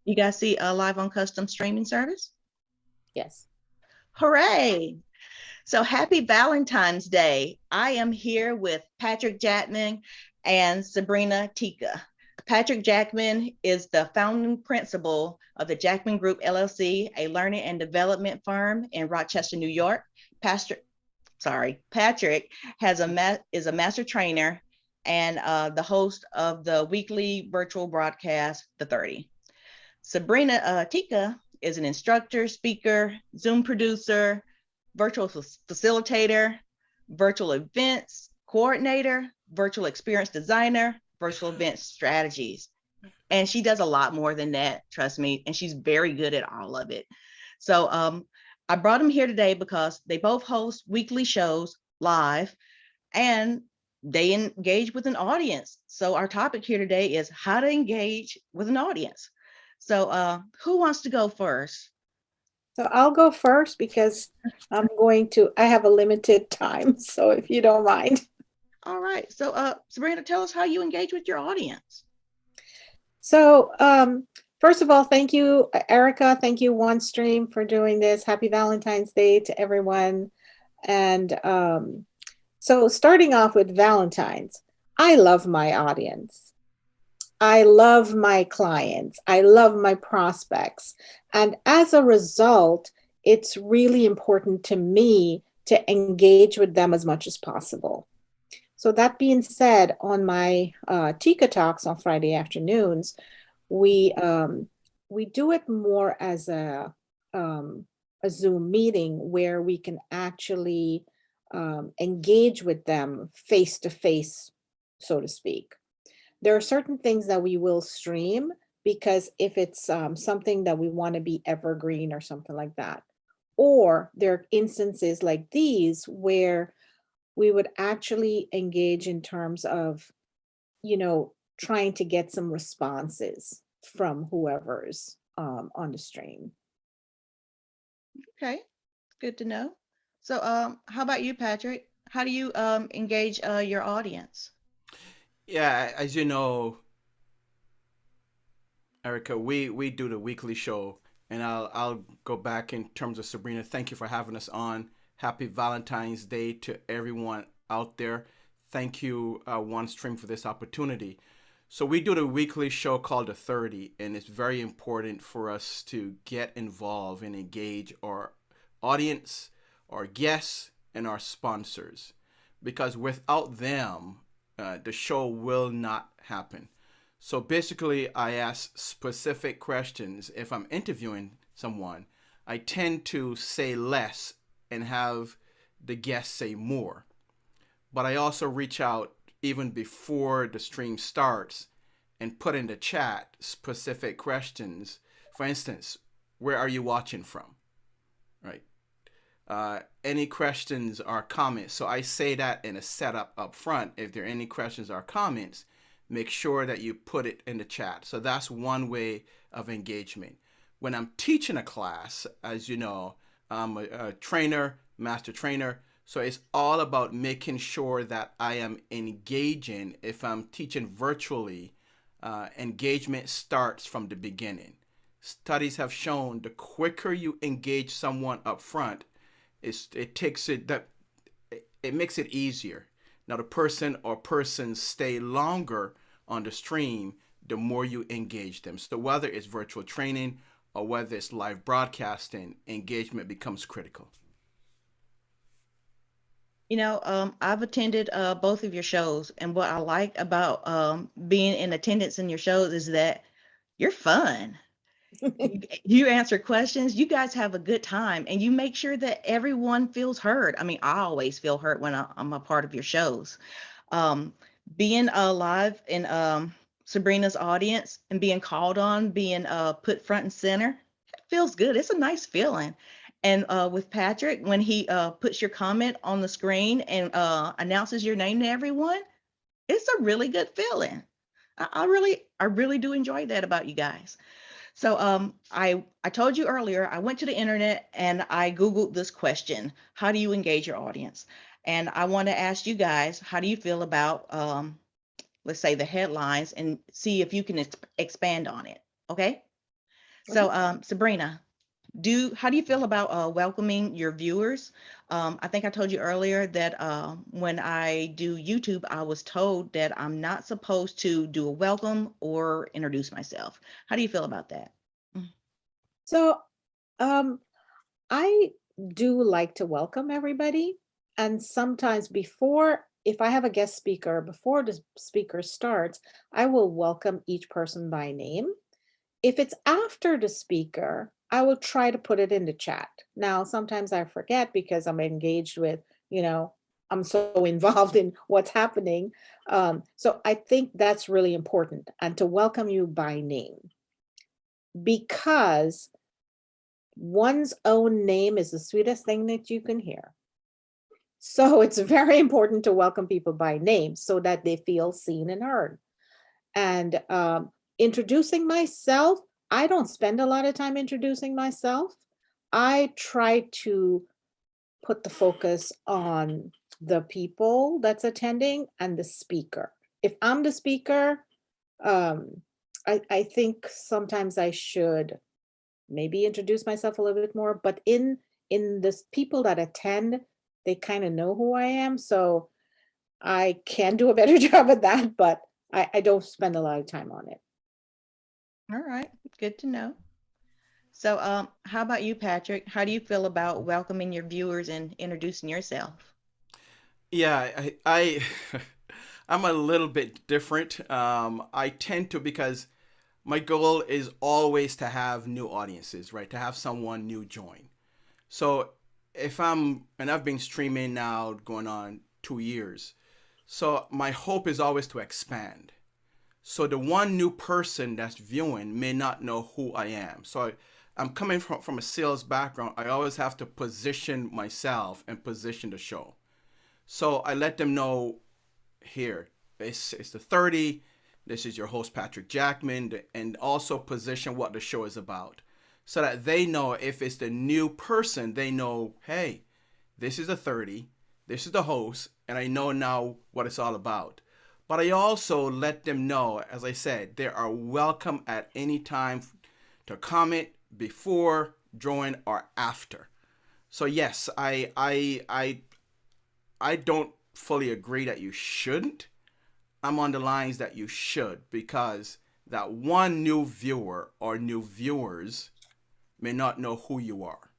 You guys see live on custom streaming service? Yes. Hooray! So happy Valentine's Day. I am here with Patrick Jackman and Sabrina Teekah. Patrick Jackman is the founding principal of the Jackman Group LLC, a learning and development firm in Rochester, New York. Patrick is a master trainer and the host of the weekly virtual broadcast, The 30. Sabrina Teekah is an instructor, speaker, Zoom producer, virtual facilitator, virtual events coordinator, virtual experience designer, virtual event strategies. And she does a lot more than that, trust me. And she's very good at all of it. So I brought them here today because they both host weekly shows live and they engage with an audience. So our topic here today is how to engage with an audience. So who wants to go first? So I'll go first because I have a limited time. So if you don't mind. All right. So Sabrina, tell us how you engage with your audience. So, first of all, thank you, Erica. Thank you, OneStream, for doing this. Happy Valentine's Day to everyone. And so, starting off with Valentine's, I love my audience. I love my clients. I love my prospects. And as a result, it's really important to me to engage with them as much as possible. So, that being said, on my Tikka Talks on Friday afternoons, we um, we do it more as um, a Zoom meeting where we can actually engage with them face to face, so to speak. There are certain things that we will stream because if it's something that we want to be evergreen or something like that, or there are instances like these where we would actually engage in terms of, trying to get some responses from whoever's on the stream. Okay, good to know. So how about you, Patrick? How do you engage your audience? Yeah, as you know, Erica, we do the weekly show, and I'll go back in terms of Sabrina. Thank you for having us on. Happy Valentine's Day to everyone out there. Thank you, OneStream, for this opportunity. So we do the weekly show called the 30, and it's very important for us to get involved and engage our audience, our guests, and our sponsors, because without them, the show will not happen. So basically, I ask specific questions. If I'm interviewing someone, I tend to say less and have the guest say more. But I also reach out even before the stream starts and put in the chat specific questions. For instance, where are you watching from? Right? Any questions or comments? So I say that in a setup up front. If there are any questions or comments, make sure that you put it in the chat. So that's one way of engagement. When I'm teaching a class, as you know, I'm a trainer, master trainer. So it's all about making sure that I am engaging. If I'm teaching virtually, engagement starts from the beginning. Studies have shown the quicker you engage someone up front, it takes it that it makes it easier. Now the person or persons stay longer on the stream the more you engage them. So whether it's virtual training or whether it's live broadcasting, engagement becomes critical. I've attended both of your shows, and what I like about being in attendance in your shows is that you're fun. You answer questions, you guys have a good time, and you make sure that everyone feels heard. I mean, I always feel heard when I'm a part of your shows. Um, Being live in Sabrina's audience and being called on, being put front and center, it feels good. It's a nice feeling. And with Patrick, when he puts your comment on the screen and announces your name to everyone, it's a really good feeling. I really do enjoy that about you guys. So I told you earlier, I went to the internet and I Googled this question: how do you engage your audience? And I want to ask you guys, how do you feel about, let's say, the headlines, and see if you can expand on it. Okay. So, Sabrina, how do you feel about welcoming your viewers? I think I told you earlier that when I do YouTube, I was told that I'm not supposed to do a welcome or introduce myself. How do you feel about that? So, um, I do like to welcome everybody. And sometimes if I have a guest speaker, before the speaker starts, I will welcome each person by name. If it's after the speaker, I will try to put it in the chat. Now, sometimes I forget because I'm engaged with, I'm so involved in what's happening. So I think that's really important, and to welcome you by name, because one's own name is the sweetest thing that you can hear. So it's very important to welcome people by name so that they feel seen and heard. And introducing myself, I don't spend a lot of time introducing myself. I try to put the focus on the people that's attending and the speaker. If I'm the speaker, um, I think sometimes I should maybe introduce myself a little bit more, but in the people that attend, they kind of know who I am, so I can do a better job at that, but I don't spend a lot of time on it. All right, good to know. So, how about you, Patrick? How do you feel about welcoming your viewers and introducing yourself? Yeah, I'm a little bit different. I tend to, because my goal is always to have new audiences, right? To have someone new join. So and I've been streaming now going on 2 years. So my hope is always to expand. So the one new person that's viewing may not know who I am. So I'm coming from a sales background. I always have to position myself and position the show. So I let them know, here, it's the 30. This is your host, Patrick Jackman, and also position what the show is about, so that they know if it's the new person, they know, hey, this is the 30, this is the host, and I know now what it's all about. But I also let them know, as I said, they are welcome at any time to comment before, during, or after. So yes, I don't fully agree that you shouldn't. I'm on the lines that you should, because that one new viewer or new viewers may not know who you are.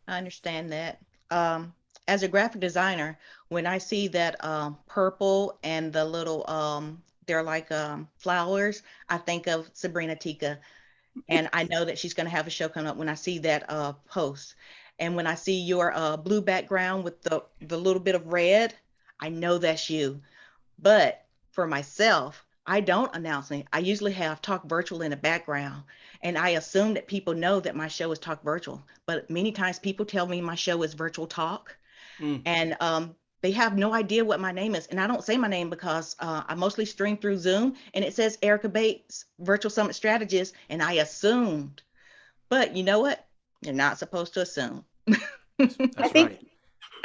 I understand that. Um, as a graphic designer, when I see that purple and the little they're like flowers, I think of Sabrina Teekah, and I know that she's going to have a show coming up when I see that post. And when I see your blue background with the little bit of red, I know that's you. But for myself, I don't announce it. I usually have Talk Virtual in the background, and I assume that people know that my show is Talk Virtual. But many times people tell me my show is Virtual Talk, Mm. and they have no idea what my name is. And I don't say my name because I mostly stream through Zoom, and it says Ericka Bates, Virtual Summit Strategist, and I assumed. But you know what? You're not supposed to assume. I That's think right.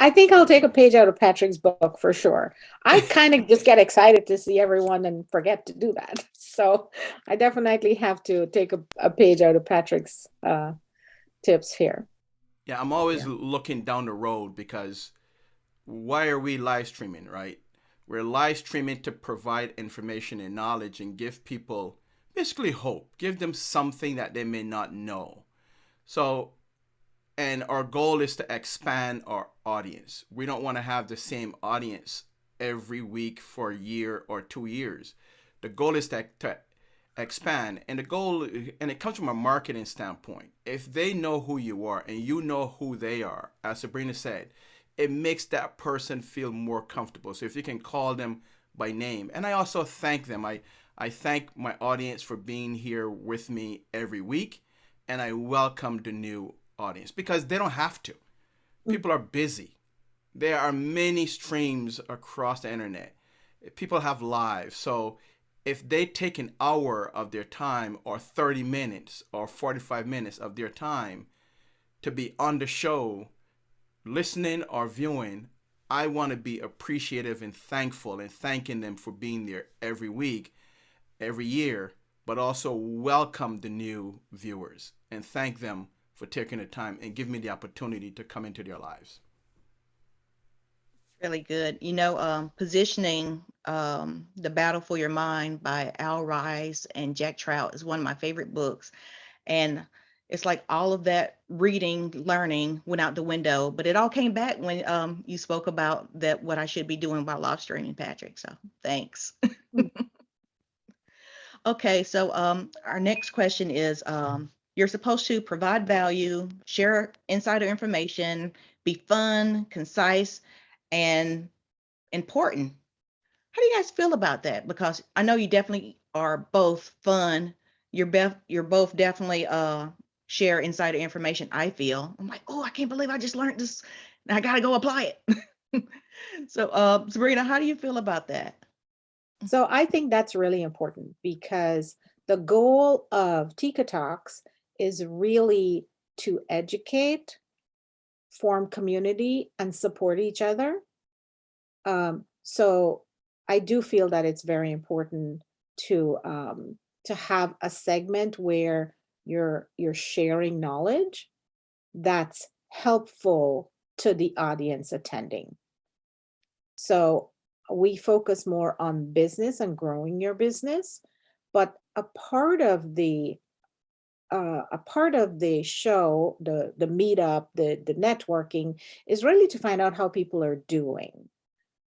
I think I'll take a page out of Patrick's book for sure. I kind of just get excited to see everyone and forget to do that. So I definitely have to take a page out of Patrick's tips here. Yeah, I'm always Yeah. looking down the road, because why are we live streaming, right? We're live streaming to provide information and knowledge and give people basically hope, give them something that they may not know. So, and our goal is to expand our audience. We don't want to have the same audience every week for a year or 2 years. The goal is to expand, and the goal, and it comes from a marketing standpoint. If they know who you are and you know who they are, as Sabrina said, it makes that person feel more comfortable. So if you can call them by name, and I also thank them. I thank my audience for being here with me every week, and I welcome the new audience, because they don't have to. People are busy. There are many streams across the internet. People have lives. So if they take an hour of their time, or 30 minutes or 45 minutes of their time to be on the show, listening or viewing, I want to be appreciative and thankful, and thanking them for being there every week, every year, but also welcome the new viewers and thank them for taking the time and giving me the opportunity to come into their lives. Really good. Positioning, The Battle for Your Mind by Al Rice and Jack Trout is one of my favorite books. And it's like all of that reading, learning went out the window, but it all came back when you spoke about that, what I should be doing while live streaming, Patrick. So thanks. Okay, so our next question is, you're supposed to provide value, share insider information, be fun, concise, and important. How do you guys feel about that? Because I know you definitely are both fun. You're both definitely share insider information. I feel I'm like, oh, I can't believe I just learned this. I gotta go apply it. So, Sabrina, how do you feel about that? So I think that's really important because the goal of Tikka Talks is really to educate, form community, and support each other. So I do feel that it's very important to have a segment where you're sharing knowledge that's helpful to the audience attending. So we focus more on business and growing your business, but a part of the show, the meetup, the networking is really to find out how people are doing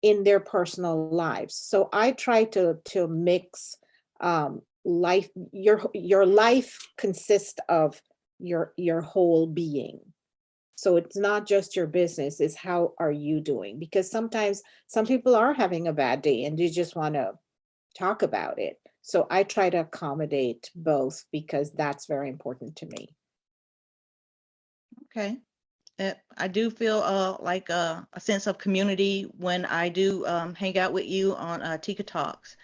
in their personal lives. So I try to mix life. Your life consists of your whole being. So it's not just your business, it's how are you doing? Because sometimes some people are having a bad day and they just want to talk about it. So I try to accommodate both because that's very important to me. Okay. I do feel like a sense of community when I do hang out with you on Tikka Talks.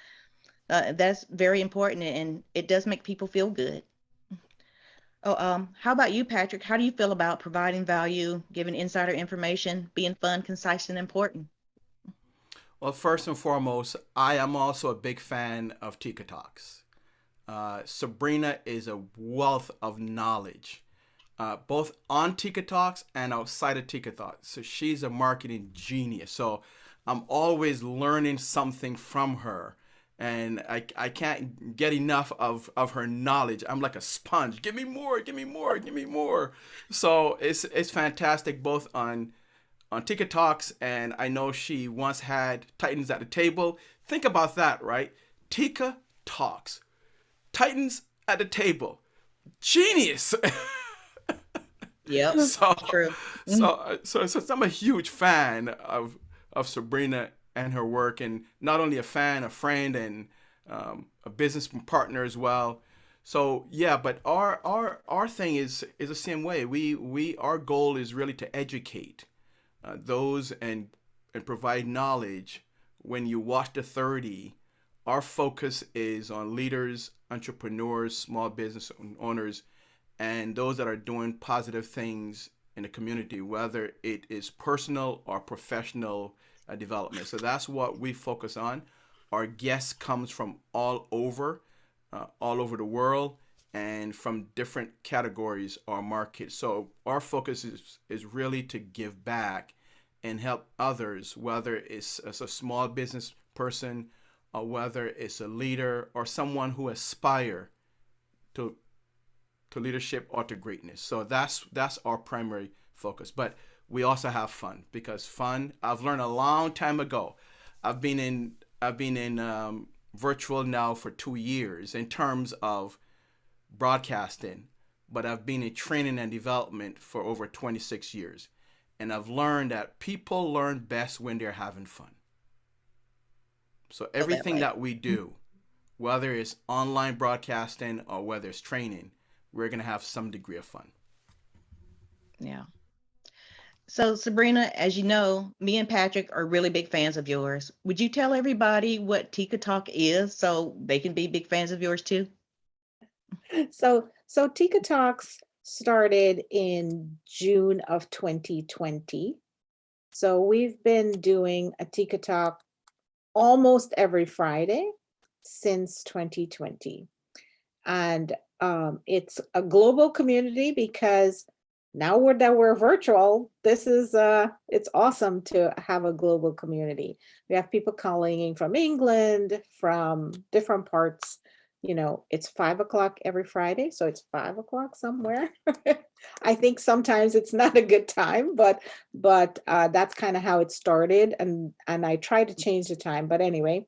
That's very important, and it does make people feel good. Oh, how about you, Patrick? How do you feel about providing value, giving insider information, being fun, concise, and important? Well, first and foremost, I am also a big fan of Tikka Talks. Sabrina is a wealth of knowledge, both on Tikka Talks and outside of Tikka Talks. So she's a marketing genius. So I'm always learning something from her. And I can't get enough of her knowledge. I'm like a sponge. Give me more, give me more, give me more. So it's fantastic both on Tikka Talks, and I know she once had Titans at the table. Think about that, right? Tikka Talks. Titans at the table. Genius. Yep, so, true. so I'm a huge fan of Sabrina and her work, and not only a fan, a friend, and a business partner as well. So yeah, but our thing is the same way. Our goal is really to educate those and provide knowledge. When you watch the 30, our focus is on leaders, entrepreneurs, small business owners, and those that are doing positive things in the community, whether it is personal or professional development. So that's what we focus on. Our guests comes from all over the world, and from different categories or markets. So our focus is really to give back and help others, whether it's as a small business person or whether it's a leader or someone who aspire to leadership or to greatness. So that's our primary focus. But we also have fun, because fun, I've learned a long time ago. I've been in virtual now for 2 years in terms of broadcasting, but I've been in training and development for over 26 years. And I've learned that people learn best when they're having fun. So everything that we do, whether it's online broadcasting or whether it's training, we're going to have some degree of fun. Yeah. So Sabrina, as you know, me and Patrick are really big fans of yours. Would you tell everybody what Tikka Talk is so they can be big fans of yours too? So Tikka Talks started in June of 2020. So we've been doing a Tikka Talk almost every Friday since 2020. And it's a global community because now we're virtual. This is it's awesome to have a global community. We have people calling in from England, from different parts. You know, it's 5 o'clock every Friday, so it's 5 o'clock somewhere. I think sometimes it's not a good time, but that's kind of how it started, and I try to change the time. But anyway,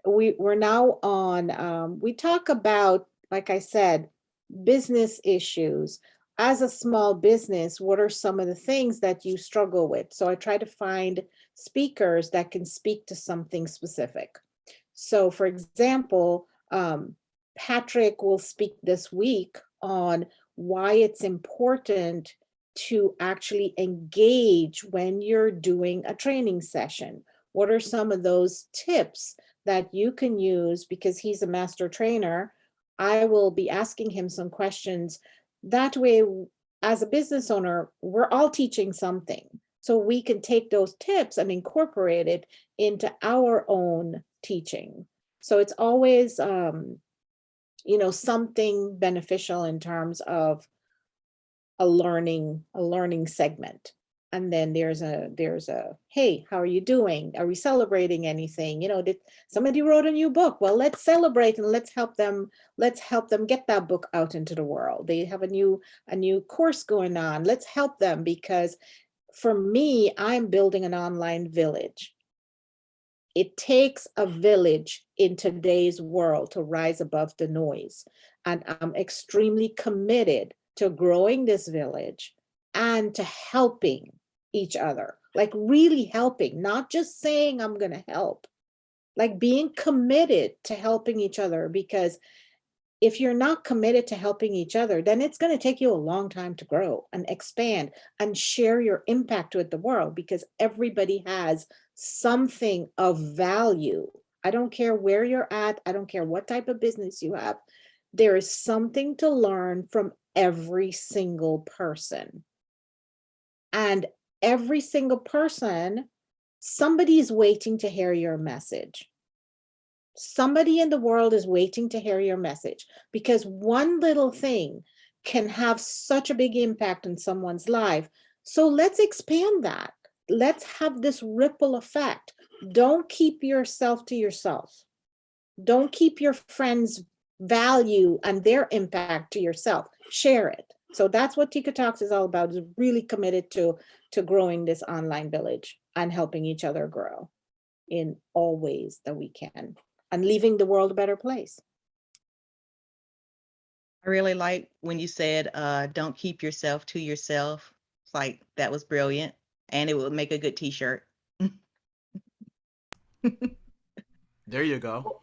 we're now on. We talk about, like I said, business issues. As a small business, what are some of the things that you struggle with? So I try to find speakers that can speak to something specific. So, for example, Patrick will speak this week on why it's important to actually engage when you're doing a training session. What are some of those tips that you can use? Because he's a master trainer, I will be asking him some questions. That way, as a business owner, we're all teaching something. So we can take those tips and incorporate it into our own teaching. So it's always, something beneficial in terms of a learning segment. And then there's a hey, how are you doing? Are we celebrating anything? Did somebody wrote a new book? Well, let's celebrate and let's help them get that book out into the world. They have a new course going on. Let's help them, because for me, I'm building an online village. It takes a village in today's world to rise above the noise. And I'm extremely committed to growing this village and to helping each other, like really helping, not just saying I'm going to help, like being committed to helping each other. Because if you're not committed to helping each other, then it's going to take you a long time to grow and expand and share your impact with the world, because everybody has something of value. I don't care where you're at. I don't care what type of business you have. There is something to learn from every single person. And every single person, somebody is waiting to hear your message. Somebody in the world is waiting to hear your message, because one little thing can have such a big impact in someone's life. So let's expand that. Let's have this ripple effect. Don't keep yourself to yourself. Don't keep your friends' value and their impact to yourself. Share it. So that's what Tikka Talks is all about, is really committed to growing this online village and helping each other grow in all ways that we can, and leaving the world a better place. I really like when you said, don't keep yourself to yourself. It's like, that was brilliant. And it would make a good t-shirt. There you go.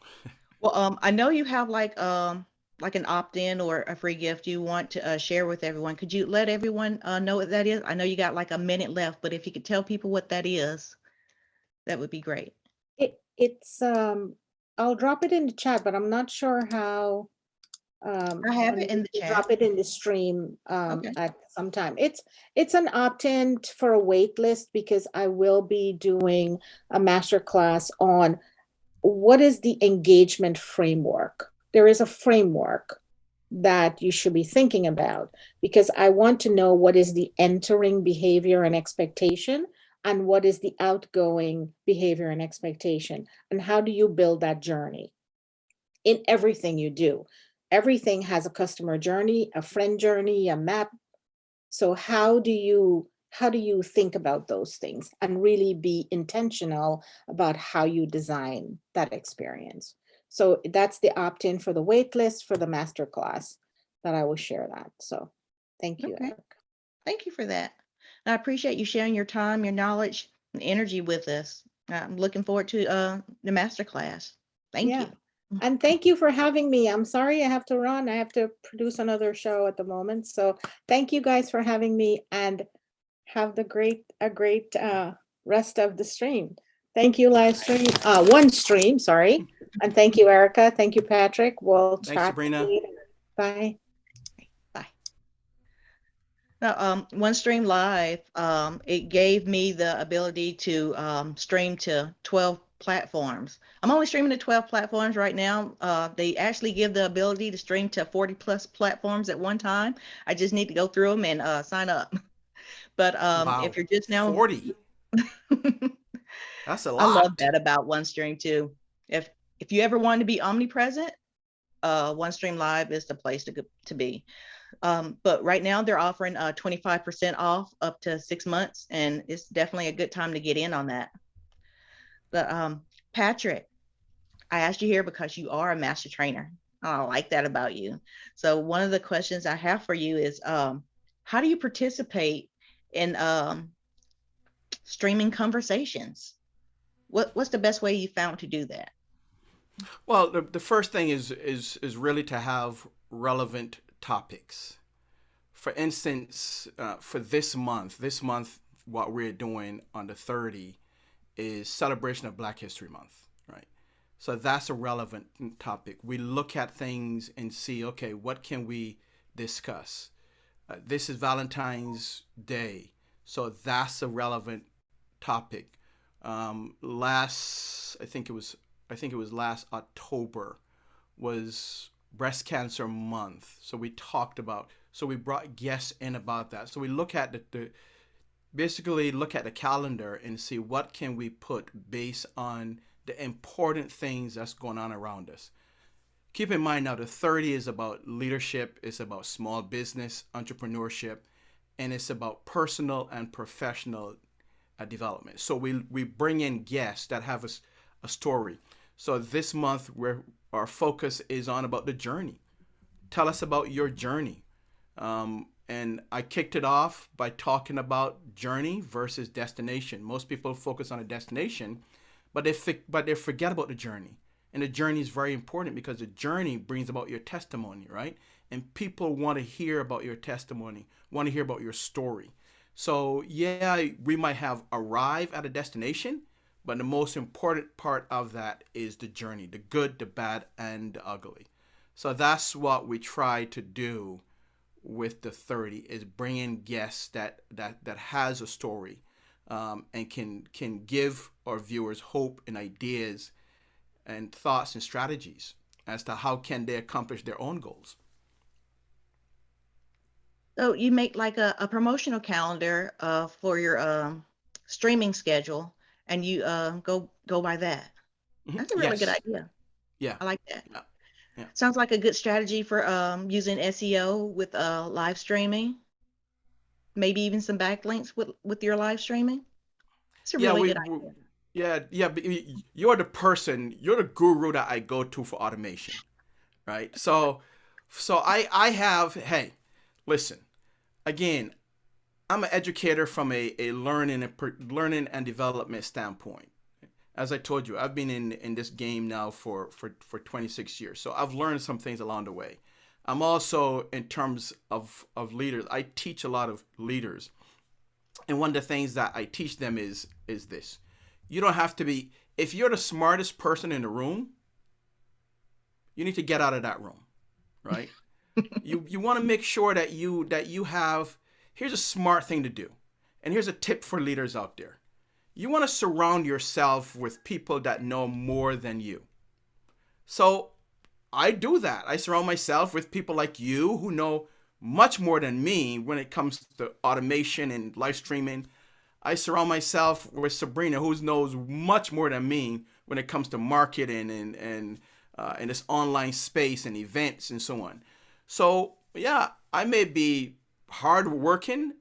Well, I know you have like an opt-in or a free gift you want to share with everyone. Could you let everyone know what that is? I know you got like a minute left, but if you could tell people what that is, that would be great. It's I'll drop it in the chat, but I'm not sure how. I have it in the chat. Drop it in the stream Okay. at some time. It's an opt-in for a wait list, because I will be doing a master class on what is the engagement framework. There is a framework that you should be thinking about, because I want to know what is the entering behavior and expectation, and what is the outgoing behavior and expectation, and how do you build that journey in everything you do. Everything has a customer journey, a friend journey, a map. So how do you think about those things and really be intentional about how you design that experience? So that's the opt-in for the wait list for the masterclass that I will share that. So thank you, Okay. Eric. Thank you for that. And I appreciate you sharing your time, your knowledge, and energy with us. I'm looking forward to the masterclass. Thank Yeah. you. And thank you for having me. I'm sorry I have to run. I have to produce another show at the moment. So thank you guys for having me, and have a great rest of the stream. Thank you, live stream, one stream, sorry. And thank you, Erica. Thank you, Patrick. We'll Thanks, chat Sabrina. later. Bye. Bye. Now, OneStream Live, it gave me the ability to stream to 12 platforms. I'm only streaming to 12 platforms right now. They actually give the ability to stream to 40 plus platforms at one time. I just need to go through them and sign up. But if Wow, you're just now, 40. That's a I love lot. that about OneStream too. If you ever want to be omnipresent, OneStream Live is the place to be. But right now they're offering 25% off up to 6 months, and it's definitely a good time to get in on that. But Patrick, I asked you here because you are a master trainer. I like that about you. So one of the questions I have for you is, how do you participate in streaming conversations? What's the best way you found to do that? Well, the first thing is really to have relevant topics. For instance, for this month, what we're doing on the 30 is celebration of Black History Month, right? So that's a relevant topic. We look at things and see, okay, what can we discuss? This is Valentine's Day, so that's a relevant topic. I think it was last October was breast cancer month. So we talked about, so we brought guests in about that. So we look at basically look at the calendar and see what can we put based on the important things that's going on around us. Keep in mind now the 30 is about leadership, it's about small business, entrepreneurship, and it's about personal and professional development. So we bring in guests that have a story. So this month our focus is on about the journey. Tell us about your journey. And I kicked it off by talking about journey versus destination. Most people focus on a destination, but they forget about the journey. And the journey is very important because the journey brings about your testimony, right? And people want to hear about your testimony, want to hear about your story. So yeah, we might have arrived at a destination, but the most important part of that is the journey, the good, the bad, and the ugly. So that's what we try to do with the 30 is bring in guests that has a story, and can give our viewers hope and ideas and thoughts and strategies as to how can they accomplish their own goals. So you make like a promotional calendar for your streaming schedule, and you go by that. That's a really good Yes. idea. Yeah. I like that. Yeah. Yeah. Sounds like a good strategy for using SEO with live streaming. Maybe even some backlinks with your live streaming. It's a Yeah. really We, good we idea. yeah, yeah. But you're the guru that I go to for automation, right? So I have, hey, listen, again, I'm an educator from a learning and development standpoint. As I told you, I've been in this game now for 26 years. So I've learned some things along the way. I'm also, in terms of leaders, I teach a lot of leaders. And one of the things that I teach them is this. You don't have to be, if you're the smartest person in the room, you need to get out of that room, right? You want to make sure that you have, here's a smart thing to do. And here's a tip for leaders out there. You want to surround yourself with people that know more than you. So I do that. I surround myself with people like you who know much more than me when it comes to automation and live streaming. I surround myself with Sabrina, who knows much more than me when it comes to marketing and this online space and events and so on. So yeah, I may be hardworking,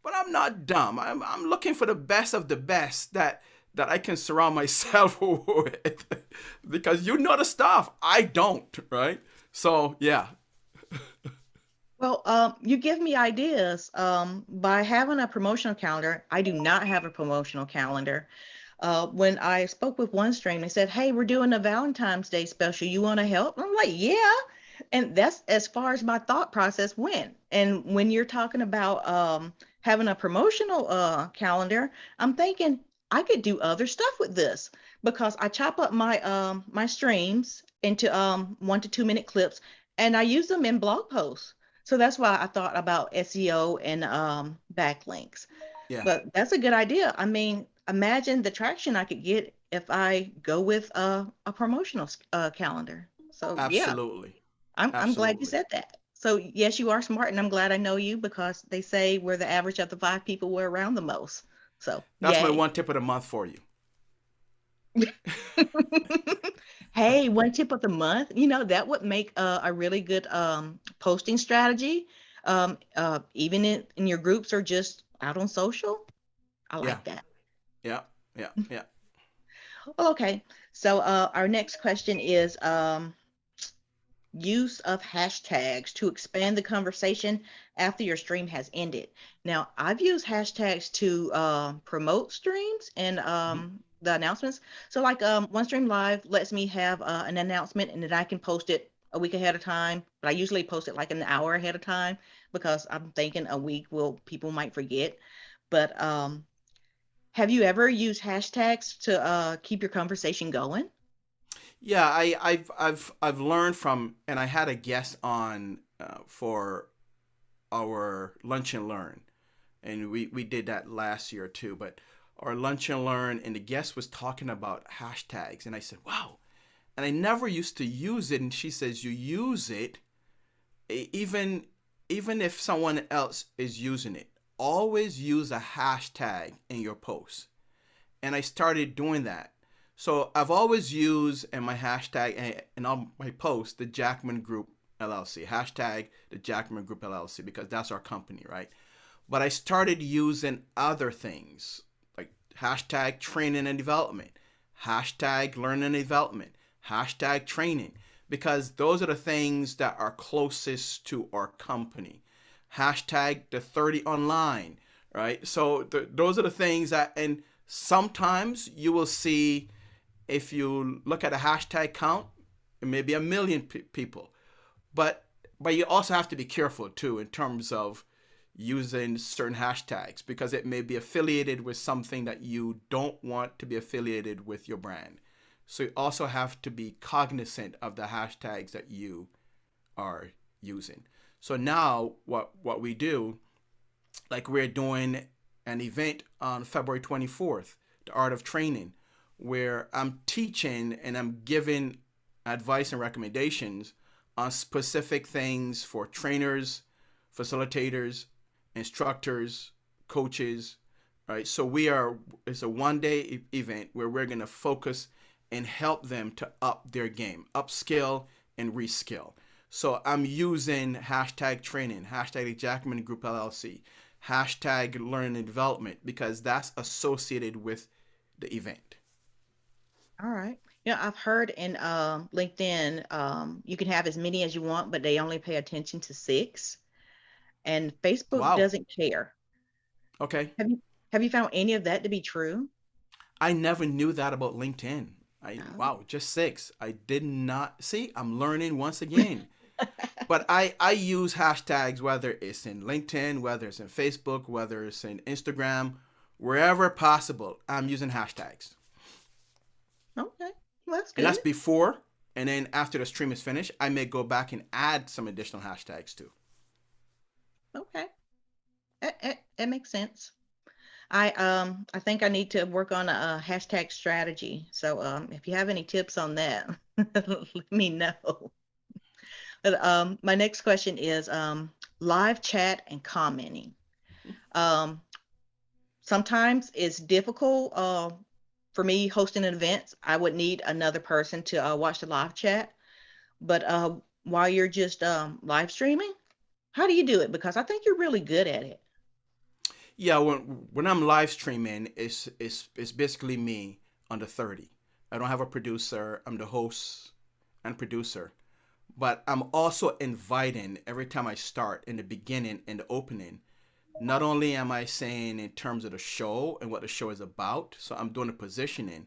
but I'm not dumb. I'm looking for the best of the best that I can surround myself with, because you know the stuff I don't, right? So yeah. Well, you give me ideas by having a promotional calendar. I do not have a promotional calendar. When I spoke with OneStream, they said, "Hey, we're doing a Valentine's Day special. You want to help?" I'm like, "Yeah." And that's as far as my thought process went. And when you're talking about having a promotional calendar, I'm thinking I could do other stuff with this because I chop up my streams into 1 to 2 minute clips, and I use them in blog posts. So that's why I thought about SEO and backlinks. Yeah. But that's a good idea. I mean, imagine the traction I could get if I go with a promotional calendar. So yeah, Absolutely. I'm glad you Absolutely. said that. So yes, you are smart, and I'm glad I know you because they say we're the average of the 5 people we're around the most. So That's my yay. one tip of the month for you. Hey, one tip of the month, that would make a really good posting strategy. Even in your groups or just out on social. I Yeah. like that. Yeah. Yeah. Yeah. Well, okay. So our next question is use of hashtags to expand the conversation after your stream has ended. Now, I've used hashtags to promote streams and Mhm. the announcements. So, like One Stream Live lets me have an announcement and then I can post it a week ahead of time. But I usually post it like an hour ahead of time because I'm thinking a week will people might forget. But have you ever used hashtags to keep your conversation going? Yeah, I've learned from, and I had a guest on for our lunch and learn, and we did that last year too. But our lunch and learn, and the guest was talking about hashtags, and I said, "Wow!" And I never used to use it, and she says, "You use it even if someone else is using it. Always use a hashtag in your post." And I started doing that. So I've always used in my hashtag and on my post the Jackman Group LLC hashtag the Jackman Group LLC because that's our company, right? But I started using other things like hashtag training and development, hashtag learning and development, hashtag training, because those are the things that are closest to our company. Hashtag the 30 online, right? So those are the things that, and sometimes you will see, if you look at a hashtag count, it may be a million people, but you also have to be careful too in terms of using certain hashtags because it may be affiliated with something that you don't want to be affiliated with your brand. So you also have to be cognizant of the hashtags that you are using. So now what we do, like we're doing an event on February 24th, the art of training, where I'm teaching and I'm giving advice and recommendations on specific things for trainers, facilitators, instructors, coaches, right? So it's a 1 day event where we're going to focus and help them to up their game, upskill and reskill. So I'm using hashtag training, hashtag Jackman Group LLC, hashtag learning and development because that's associated with the event. All right. I've heard in LinkedIn, you can have as many as you want, but they only pay attention to 6. And Facebook Wow. doesn't care. Okay. Have you have you found any of that to be true? I never knew that about LinkedIn. No. Wow, just 6. I did not see. I'm learning once again. But I use hashtags whether it's in LinkedIn, whether it's in Facebook, whether it's in Instagram, wherever possible. I'm using hashtags. Okay. Well, that's And good. that's before, and then after the stream is finished, I may go back and add some additional hashtags too. Okay. It makes sense. I think I need to work on a hashtag strategy. So if you have any tips on that, let me know. But my next question is live chat and commenting. Um, Sometimes it's difficult for me hosting an event. I would need another person to watch the live chat. But while you're just live streaming, how do you do it? Because I think you're really good at it. Yeah, when I'm live streaming, it's basically me under 30. I don't have a producer. I'm the host and producer. But I'm also inviting every time I start in the beginning, in the opening. Not only am I saying in terms of the show and what the show is about, so I'm doing the positioning,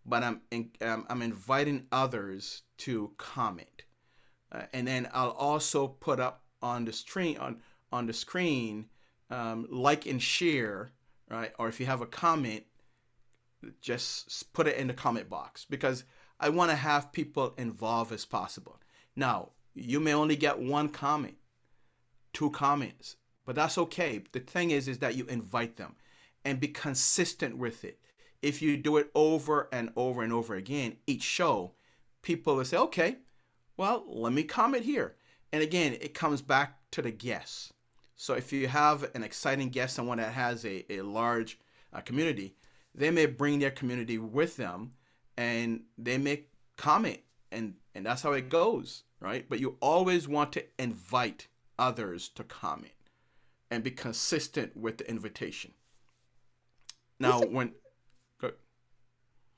but I'm inviting others to comment, and then I'll also put up on the screen on the screen, like and share, right? Or if you have a comment, just put it in the comment box because I want to have people involved as possible. Now, you may only get one comment, two comments, but that's okay. The thing is that you invite them and be consistent with it. if you do it over and over and over again, each show, people will say, okay, well, let me comment here. And again, it comes back to the guests. So if you have an exciting guest, someone that has a large community, they may bring their community with them and they may comment, and that's how it goes, right? But you always want to invite others to comment and be consistent with the invitation. Now, when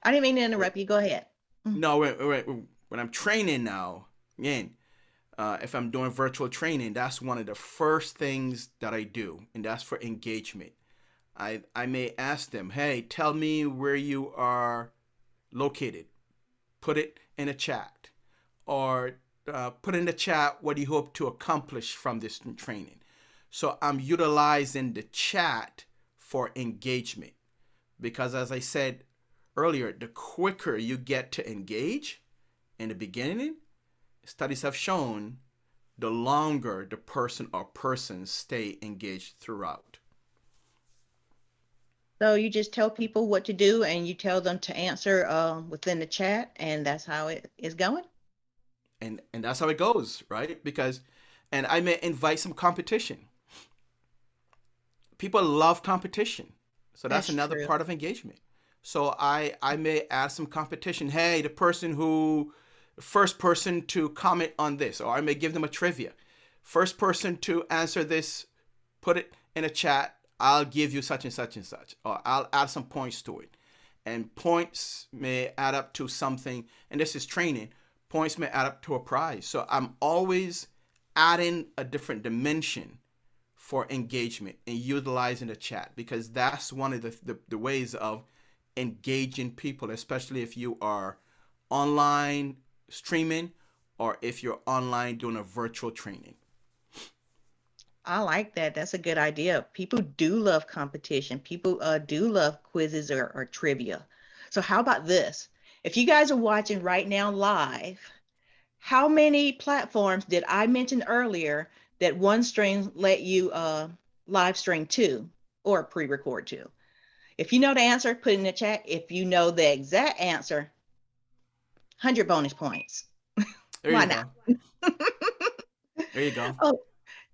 I didn't mean to interrupt you. Go ahead. no, when I'm training now, again, if I'm doing virtual training, that's one of the first things that I do, and that's for engagement. I may ask them, hey, tell me where you are located. Put it in a chat, or put in the chat what you hope to accomplish from this training. So I'm utilizing the chat for engagement, because as I said earlier, the quicker you get to engage in the beginning, studies have shown the longer the person or persons stay engaged throughout. So you just tell people what to do and you tell them to answer within the chat, and that's how it is going. And that's how it goes, right? Because, and I may invite some competition. People love competition. So that's another true. part of engagement. So I may add some competition. Hey, first person to comment on this, or I may give them a trivia. First person to answer this, put it in a chat. I'll give you such and such and such, or I'll add some points to it. And points may add up to something, and this is training. Points may add up to a prize. So I'm always adding a different dimension for engagement and utilizing the chat, because that's one of the ways of engaging people, especially if you are online streaming or if you're online doing a virtual training. I like that. That's a good idea. People do love competition. People do love quizzes or trivia. So how about this? If you guys are watching right now live, how many platforms did I mention earlier that OneStream let you live stream to or pre-record to? If you know the answer, put it in the chat. If you know the exact answer, 100 bonus points. There Why you not? go. There you go. Oh,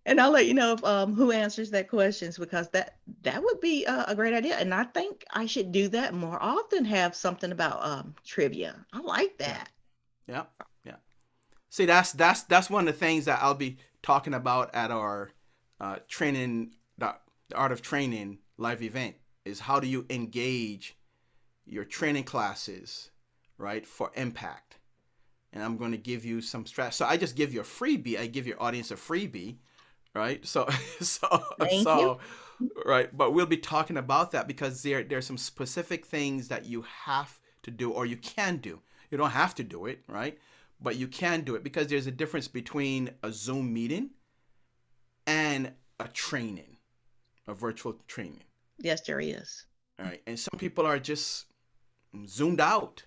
and I'll let you know who answers that questions, because that would be a great idea. And I think I should do that more often, have something about trivia. I like that. Yeah. See, that's one of the things that I'll be talking about at our training, the Art of Training live event, is how do you engage your training classes, right, for impact. And I'm going to give you some strategy. So I just give you a freebie. I give your audience a freebie, right? So Thank you. right. But we'll be talking about that, because there's some specific things that you have to do, or you can do. You don't have to do it, right? But you can do it, because there's a difference between a Zoom meeting and a training, a virtual training. Yes, there is. All right. And some people are just zoomed out.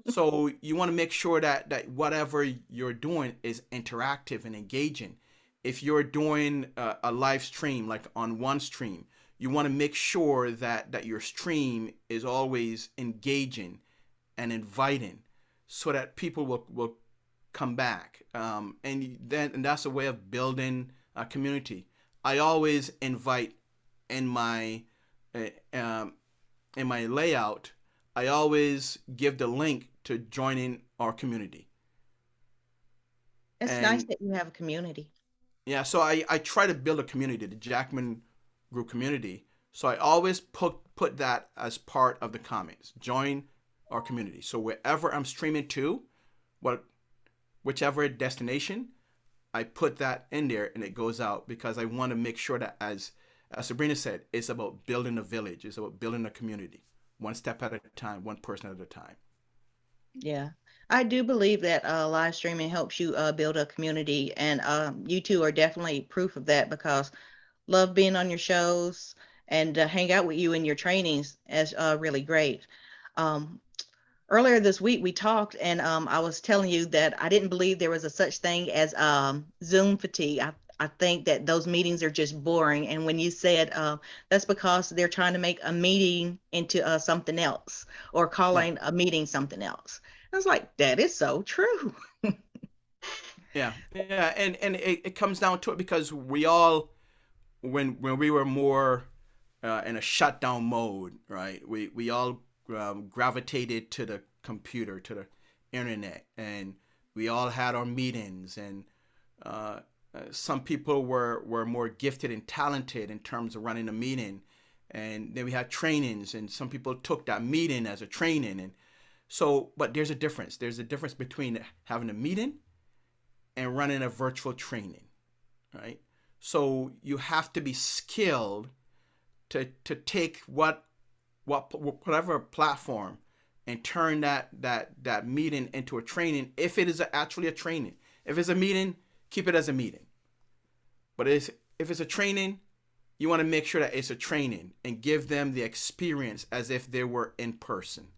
So you want to make sure that whatever you're doing is interactive and engaging. If you're doing a live stream, like on OneStream, you want to make sure that your stream is always engaging and inviting, so that people will come back. And that's a way of building a community. I always invite in my layout. I always give the link to joining our community. It's nice that you have a community. Yeah, so I try to build a community, the Jackman Group community. So I always put that as part of the comments. Join our community. So wherever I'm streaming to, whichever destination, I put that in there and it goes out, because I want to make sure that, as Sabrina said, it's about building a village. It's about building a community, one step at a time, one person at a time. Yeah, I do believe that live streaming helps you build a community, and you two are definitely proof of that, because love being on your shows and hang out with you in your trainings is really great. Earlier this week we talked, and I was telling you that I didn't believe there was a such thing as Zoom fatigue. I think that those meetings are just boring. And when you said that's because they're trying to make a meeting into something else, or Yeah. calling a meeting something else. I was like, that is so true. Yeah. Yeah. And it comes down to it because we all, when we were more in a shutdown mode, right? We all gravitated to the computer, to the internet, and we all had our meetings. And uh, some people were more gifted and talented in terms of running a meeting, and then we had trainings, and some people took that meeting as a training. And so, but there's a difference. There's a difference between having a meeting and running a virtual training, right? So you have to be skilled to take whatever platform and turn that meeting into a training, if it is actually a training. If it's a meeting, keep it as a meeting. But if it's a training, you want to make sure that it's a training and give them the experience as if they were in person.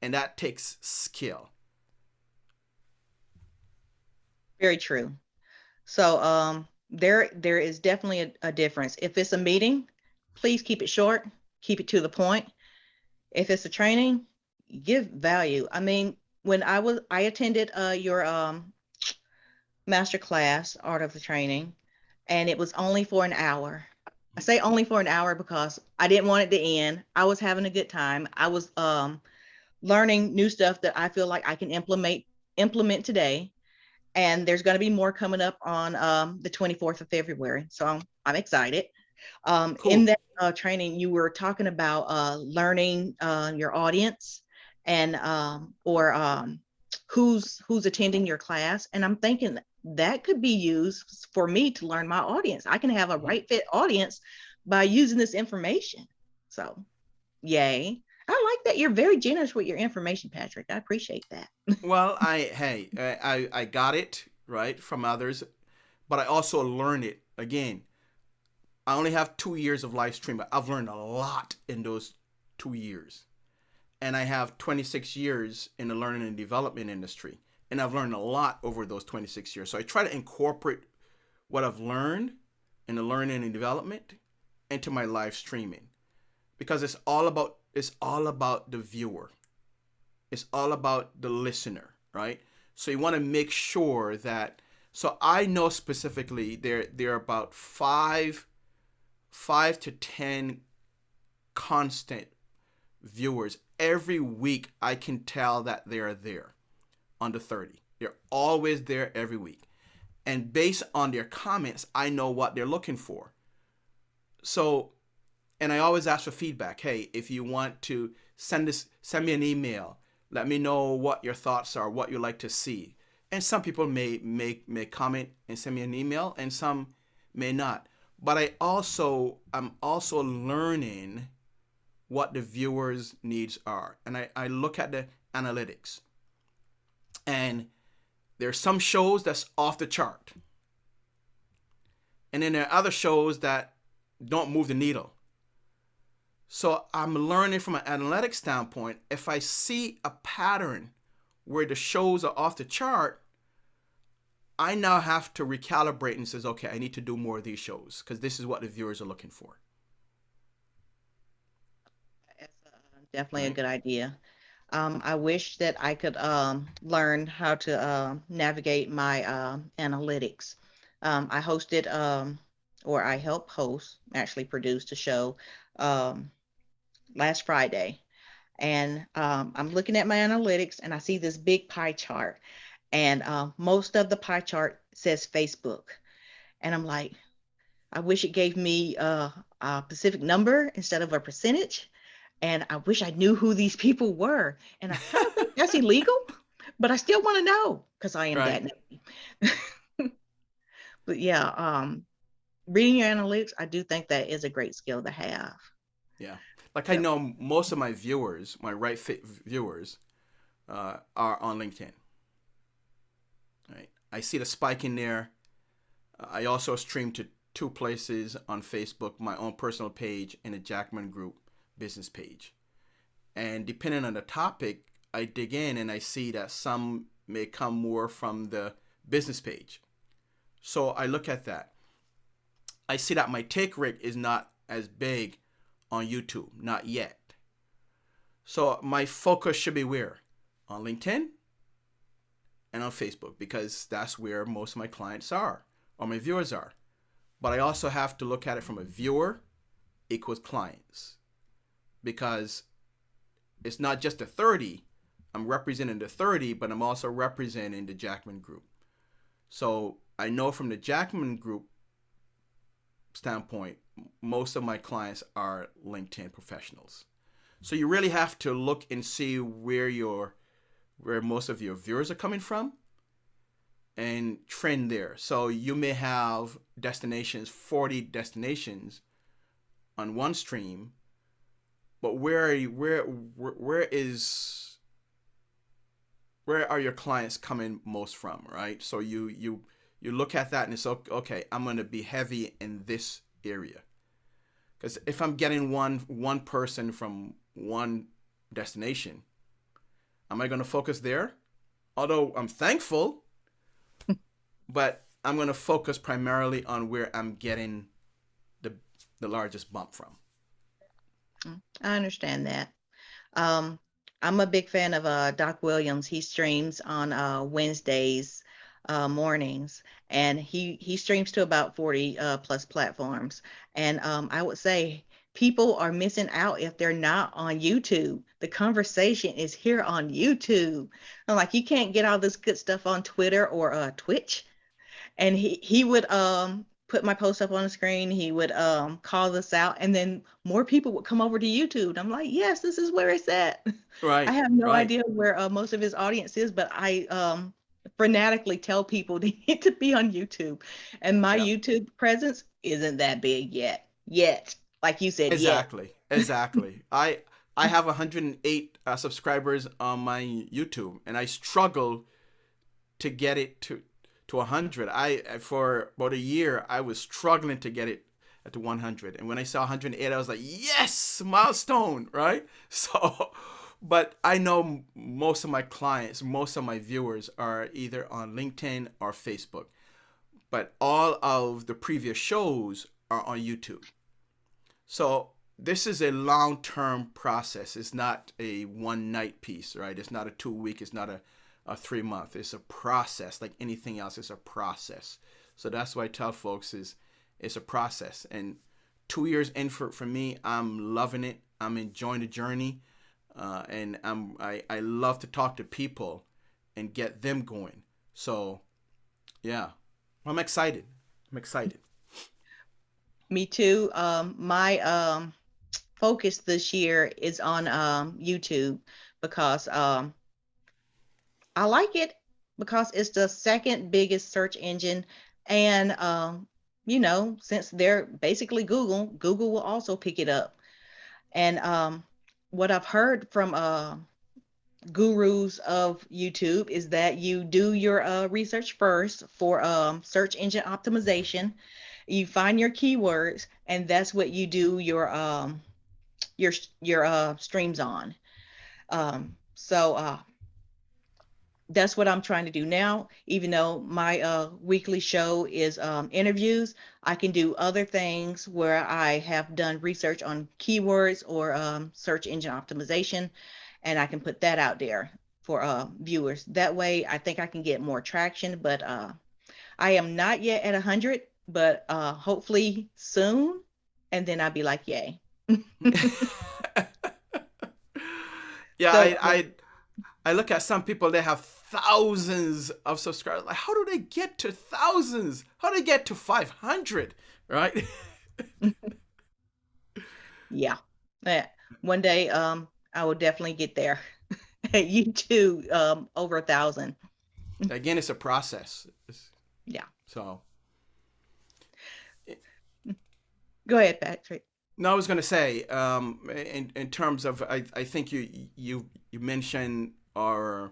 And that takes skill. Very true. So there is definitely a difference. If it's a meeting, please keep it short, keep it to the point. If it's a training, give value. I mean, when I attended your master class, Art of the Training, and it was only for an hour. I say only for an hour because I didn't want it to end. I was having a good time. I was learning new stuff that I feel like I can implement today. And there's going to be more coming up on the 24th of February. So I'm excited. In Cool. that training, you were talking about learning your audience and or who's attending your class. And I'm thinking that could be used for me to learn my audience. I can have a right fit audience by using this information. So, yay. I like that you're very generous with your information, Patrick. I appreciate that. Well, I got it right from others, but I also learned it again. I only have 2 years of live stream, but I've learned a lot in those 2 years. And I have 26 years in the learning and development industry. And I've learned a lot over those 26 years. So I try to incorporate what I've learned in the learning and development into my live streaming. Because it's all about the viewer. It's all about the listener, right? So you want to make sure that, so I know specifically there are about five to 10 constant viewers every week. I can tell that they're there under 30. They're always there every week. And based on their comments, I know what they're looking for. So, and I always ask for feedback. Hey, if you want to send me an email. Let me know what your thoughts are, what you like to see. And some people may comment and send me an email, and some may not. But I'm also learning what the viewers' needs are. And I look at the analytics. And there's some shows that's off the chart. And then there are other shows that don't move the needle. So I'm learning from an analytics standpoint. If I see a pattern where the shows are off the chart, I now have to recalibrate and says, okay, I need to do more of these shows because this is what the viewers are looking for. That's definitely a Right? good idea. I wish that I could learn how to navigate my analytics. I hosted, or I helped host, actually produced a show um, last Friday. And I'm looking at my analytics and I see this big pie chart. And most of the pie chart says Facebook. And I'm like, I wish it gave me a specific number instead of a percentage. And I wish I knew who these people were. And I kind of think that's illegal, but I still want to know because I am Right. that nosy. But yeah, reading your analytics, I do think that is a great skill to have. Yeah. Like I Yep. know most of my viewers, my right fit viewers, are on LinkedIn. Right. I see the spike in there. I also stream to two places on Facebook, my own personal page and a Jackman Group business page. And depending on the topic, I dig in and I see that some may come more from the business page. So I look at that. I see that my take rate is not as big on YouTube, not yet. So my focus should be where? On LinkedIn and on Facebook, because that's where most of my clients are or my viewers are. But I also have to look at it from a viewer equals clients, because it's not just the 30. I'm representing the 30, but I'm also representing the Jackman group. So I know from the Jackman group standpoint, most of my clients are LinkedIn professionals. So you really have to look and see where most of your viewers are coming from and trend there. So you may have 40 destinations on one stream, but where are your clients coming most from, right? So you look at that and it's okay, I'm going to be heavy in this area. Because if I'm getting one person from one destination, am I going to focus there? Although I'm thankful, but I'm going to focus primarily on where I'm getting the largest bump from. I understand that. I'm a big fan of Doc Williams. He streams on Wednesdays mornings, and he streams to about 40 plus platforms. And I would say people are missing out if they're not on YouTube. The conversation is here on YouTube. I'm like, you can't get all this good stuff on Twitter or Twitch. And he would put my post up on the screen. He would call us out, and then more people would come over to YouTube. And I'm like, yes, this is where it's at. Right. I have no right. idea where most of his audience is, but I fanatically tell people they need to be on YouTube. And my YouTube presence isn't that big yet. Like you said, exactly. I have 108 subscribers on my YouTube, and I struggle to get it to 100. For about a year I was struggling to get it to 100, and when I saw 108, I was like, yes, milestone, right? So, but I know most of my clients, most of my viewers are either on LinkedIn or Facebook, but all of the previous shows are on YouTube. So this is a long-term process. It's not a one-night piece, right? It's not a 2-week. It's not a 3-month. It's a process, like anything else. It's a process. So that's why I tell folks it's a process. And 2 years in for me, I'm loving it. I'm enjoying the journey, and I love to talk to people and get them going. So yeah, I'm excited. Me too. My focus this year is on YouTube because I like it because it's the second biggest search engine. And, since they're basically Google will also pick it up. And what I've heard from gurus of YouTube is that you do your research first for search engine optimization. You find your keywords, and that's what you do your streams on. So that's what I'm trying to do now. Even though my weekly show is interviews, I can do other things where I have done research on keywords or search engine optimization, and I can put that out there for viewers. That way, I think I can get more traction. But I am not yet at 100, but hopefully soon, and then I'll be like, yay. Yeah, So I look at some people, they have thousands of subscribers. Like, how do they get to thousands? How do they get to 500? Right? yeah, one day I will definitely get there. You too, over 1,000. Again, it's a process. Yeah. So. Go ahead, Patrick. No, I was going to say, in terms of, I think you mentioned our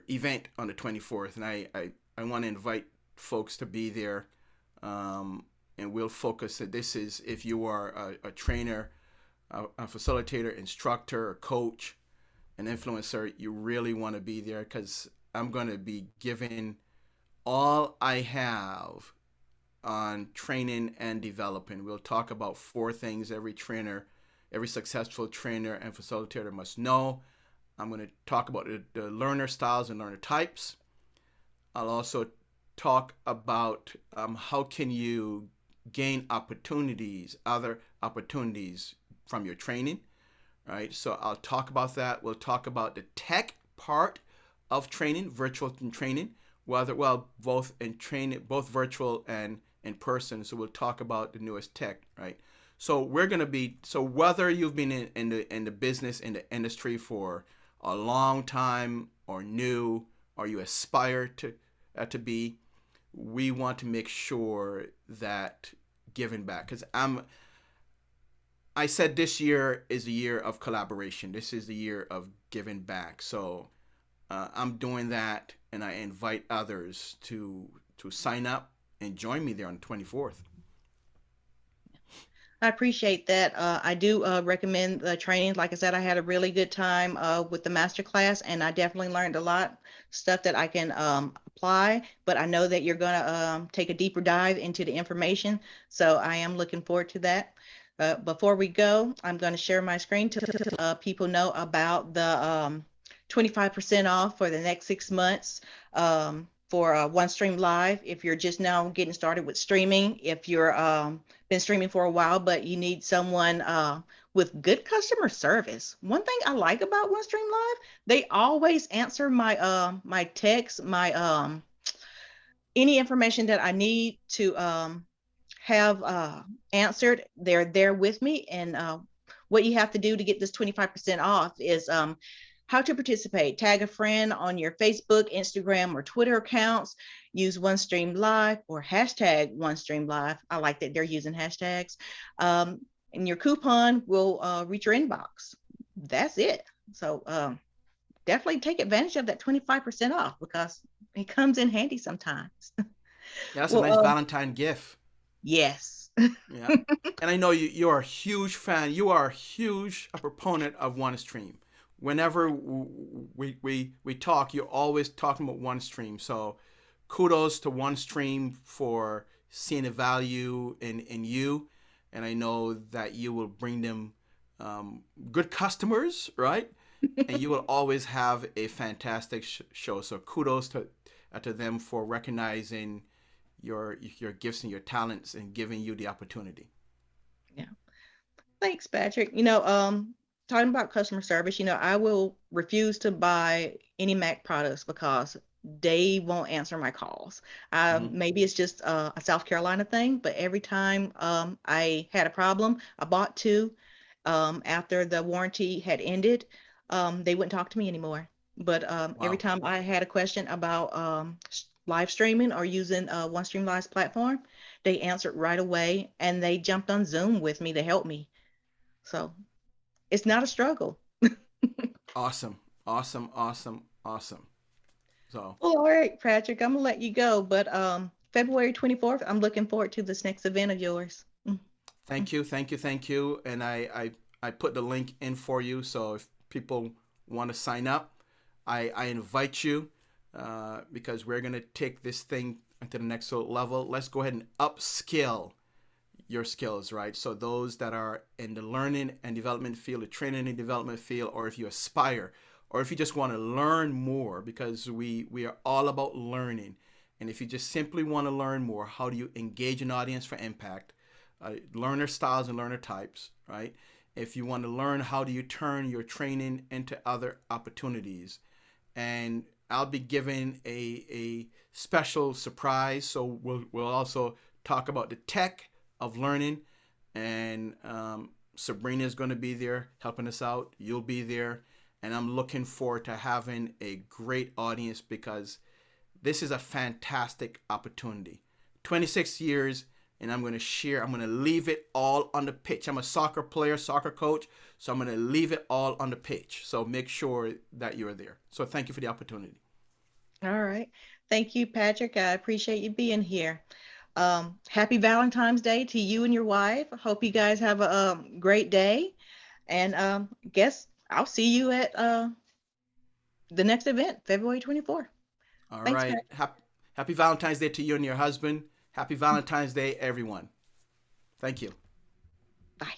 event on the 24th, and I want to invite folks to be there, and we'll focus. This is if you are a trainer, a facilitator, instructor, a coach, an influencer, you really want to be there, because I'm going to be giving all I have on training and developing. We'll talk about 4 things every successful trainer and facilitator must know. I'm going to talk about the learner styles and learner types. I'll also talk about how can you gain other opportunities from your training, right? So I'll talk about that. We'll talk about the tech part of training, virtual training, both in training, both virtual and in person. So we'll talk about the newest tech, right? So whether you've been in the business, in the industry for a long time or new, or you aspire to be, we want to make sure that giving back, because I said this year is a year of collaboration. This is the year of giving back. So I'm doing that, and I invite others to sign up and join me there on the 24th. I appreciate that. I do recommend the training. Like I said, I had a really good time with the master class, and I definitely learned a lot stuff that I can apply. But I know that you're going to take a deeper dive into the information, so I am looking forward to that. Before we go, I'm going to share my screen to people know about the 25% off for the next 6 months. For OneStream Live, if you're just now getting started with streaming, if you're been streaming for a while, but you need someone with good customer service. One thing I like about OneStream Live, they always answer my text, my any information that I need to have answered. They're there with me, and what you have to do to get this 25% off is how to participate. Tag a friend on your Facebook, Instagram, or Twitter accounts. Use OneStream Live or hashtag OneStream Live. I like that they're using hashtags. And your coupon will reach your inbox. That's it. So definitely take advantage of that 25% off, because it comes in handy sometimes. Yeah, that's a Well, nice Valentine gift. yes. Yeah, and I know you're a huge fan. You are a proponent of OneStream. Whenever we talk, you're always talking about OneStream. So kudos to OneStream for seeing the value in you, and I know that you will bring them good customers, right? And you will always have a fantastic show. So kudos to them for recognizing your gifts and your talents and giving you the opportunity. Yeah. Thanks, Patrick. Talking about customer service, I will refuse to buy any Mac products because they won't answer my calls. Mm-hmm. Maybe it's just a South Carolina thing, but every time I had a problem, I bought two. After the warranty had ended, they wouldn't talk to me anymore. But every Wow. time I had a question about live streaming or using OneStream Live's platform, they answered right away, and they jumped on Zoom with me to help me. So it's not a struggle. Awesome. Awesome. Awesome. Awesome. So Well, all right, Patrick, I'm gonna let you go, but February 24th, I'm looking forward to this next event of yours. thank you, thank you, thank you. And I put the link in for you. So if people want to sign up, I invite you because we're gonna take this thing to the next level. Let's go ahead and upskill your skills, right? So those that are in the learning and development field, the training and development field, or if you aspire, or if you just want to learn more, because we are all about learning. And if you just simply want to learn more, how do you engage an audience for impact? Learner styles and learner types, right? If you want to learn how do you turn your training into other opportunities, and I'll be giving a special surprise. So we'll also talk about the tech of learning, and Sabrina is going to be there helping us out. You'll be there, and I'm looking forward to having a great audience because this is a fantastic opportunity. 26 years, and I'm going to share. I'm going to leave it all on the pitch. I'm a soccer player, soccer coach, so I'm going to leave it all on the pitch. So make sure that you're there. So thank you for the opportunity. All right. Thank you, Patrick. I appreciate you being here. Happy Valentine's Day to you and your wife. I hope you guys have a great day. And guess I'll see you at the next event, February 24th. All Thanks, right. Patrick. Happy Valentine's Day to you and your husband. Happy Valentine's Day, everyone. Thank you. Bye.